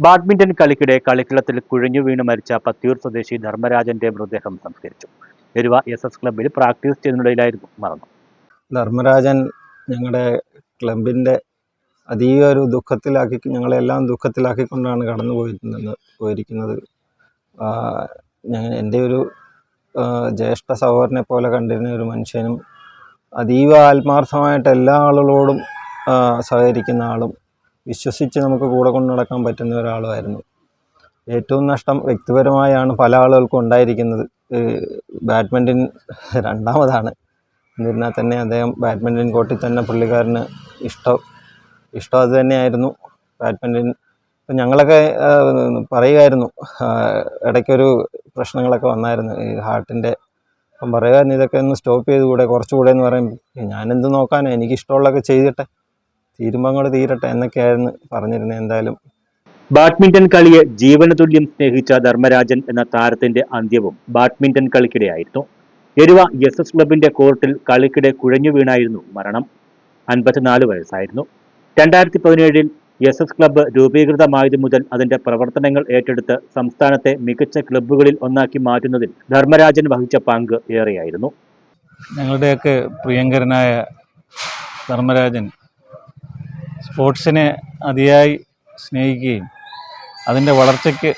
Badminton കളിക്കിടെ കളിക്കളത്തിൽ കുഴഞ്ഞു വീണ് മരിച്ച പത്തിയൂർ സ്വദേശി ധർമ്മരാജന്റെ മൃതദേഹം സംസ്കരിച്ചു. എരുവ എസ് ക്ലബ്ബിൽ പ്രാക്ടീസ് ചെയ്യുന്നതിനിടയിലായിരുന്നു മരണം. ധർമ്മരാജൻ ഞങ്ങളുടെ ക്ലബിൻ്റെ അതീവ ഒരു ദുഃഖത്തിലാക്കി, ഞങ്ങളെല്ലാം ദുഃഖത്തിലാക്കിക്കൊണ്ടാണ് പോയിരിക്കുന്നത്. എൻ്റെ ഒരു ജ്യേഷ്ഠ സഹോദരനെ പോലെ കണ്ടിരുന്ന ഒരു മനുഷ്യനും അതീവ ആത്മാർത്ഥമായിട്ട് എല്ലാ ആളുകളോടും സഹകരിക്കുന്ന ആളും വിശ്വസിച്ച് നമുക്ക് കൂടെ കൊണ്ട് നടക്കാൻ പറ്റുന്ന ഒരാളുമായിരുന്നു. ഏറ്റവും നഷ്ടം വ്യക്തിപരമായാണ് പല ആളുകൾക്കും ഉണ്ടായിരിക്കുന്നത്. ബാഡ്മിൻ്റൺ രണ്ടാമതാണ്. എന്നിരുന്നാൽ തന്നെ അദ്ദേഹം ബാഡ്മിൻ്റൺ കോർട്ടിൽ തന്നെ പുള്ളിക്കാരന് ഇഷ്ടം അത് തന്നെയായിരുന്നു ബാഡ്മിൻ്റൺ. ഇപ്പം ഞങ്ങളൊക്കെ പറയുമായിരുന്നു, ഇടയ്ക്കൊരു പ്രശ്നങ്ങളൊക്കെ വന്നായിരുന്നു ഈ ഹാർട്ടിൻ്റെ. അപ്പം പറയുമായിരുന്നു ഇതൊക്കെ ഒന്ന് സ്റ്റോപ്പ് ചെയ്ത് കൂടെ, കുറച്ചുകൂടെ എന്ന് പറയുമ്പോൾ ഞാനെന്ത് നോക്കാനാണ്, എനിക്കിഷ്ടമുള്ളതൊക്കെ ചെയ്തിട്ടെ, തീരുമാനങ്ങൾ തീരട്ടെ എന്നൊക്കെയായിരുന്നു പറഞ്ഞിരുന്നത്. എന്തായാലും ബാഡ്മിന്റൺ കളിയെ ജീവന തുല്യം സ്നേഹിച്ച ധർമ്മരാജൻ എന്ന താരത്തിന്റെ അന്ത്യവും ബാഡ്മിന്റൺ കളിക്കിടെയായിരുന്നു. എരുവ എസ് ക്ലബിന്റെ കോർട്ടിൽ കളിക്കിടെ കുഴഞ്ഞു വീണായിരുന്നു മരണം. 54 വയസ്സായിരുന്നു. 2017 എസ് ക്ലബ്ബ് രൂപീകൃതമായതു മുതൽ അതിന്റെ പ്രവർത്തനങ്ങൾ ഏറ്റെടുത്ത് സംസ്ഥാനത്തെ മികച്ച ക്ലബ്ബുകളിൽ ഒന്നാക്കി മാറ്റുന്നതിൽ ധർമ്മരാജൻ വഹിച്ച പങ്ക് ഏറെയായിരുന്നു. ഞങ്ങളുടെയൊക്കെ പ്രിയങ്കരനായ ധർമ്മരാജൻ സ്പോർട്സിനെ അതിയായി സ്നേഹിക്കുകയും അതിൻ്റെ വളർച്ചയ്ക്ക്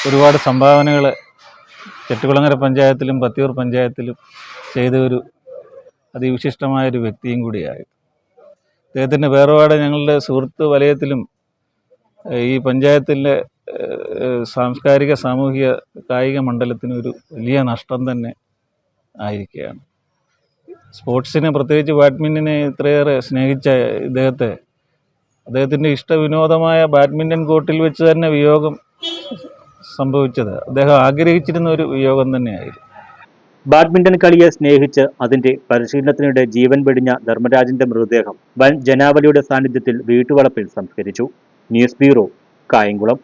ഒരുപാട് സംഭാവനകൾ ചെട്ടുകുളങ്ങര പഞ്ചായത്തിലും പത്തിയൂർ പഞ്ചായത്തിലും ചെയ്ത ഒരു അതിവിശിഷ്ടമായൊരു വ്യക്തിയും കൂടിയായി. അദ്ദേഹത്തിൻ്റെ വേർപാട് ഞങ്ങളുടെ സുഹൃത്ത് വലയത്തിലും ഈ പഞ്ചായത്തിലെ സാംസ്കാരിക സാമൂഹിക കായിക മണ്ഡലത്തിന് ഒരു വലിയ നഷ്ടം തന്നെ ആയിരിക്കുകയാണ്. സ്പോർട്സിനെ, പ്രത്യേകിച്ച് ബാഡ്മിൻ്റനെ ഇത്രയേറെ സ്നേഹിച്ച അദ്ദേഹത്തിൻ്റെ ഇഷ്ടവിനോദമായ ബാഡ്മിൻ്റൺ കോർട്ടിൽ വെച്ച് തന്നെ വിയോഗം സംഭവിച്ചത് അദ്ദേഹം ആഗ്രഹിച്ചിരുന്ന ഒരു വിയോഗം തന്നെയായിരുന്നു. ബാഡ്മിന്റൺ കളിയെ സ്നേഹിച്ച് അതിന്റെ പരിശീലനത്തിനിടെ ജീവൻ വെടിഞ്ഞ ധർമ്മരാജന്റെ മൃതദേഹം വൻ ജനാവലിയുടെ സാന്നിധ്യത്തിൽ വീട്ടുവളപ്പിൽ സംസ്കരിച്ചു. News bureau, Kayamkulam.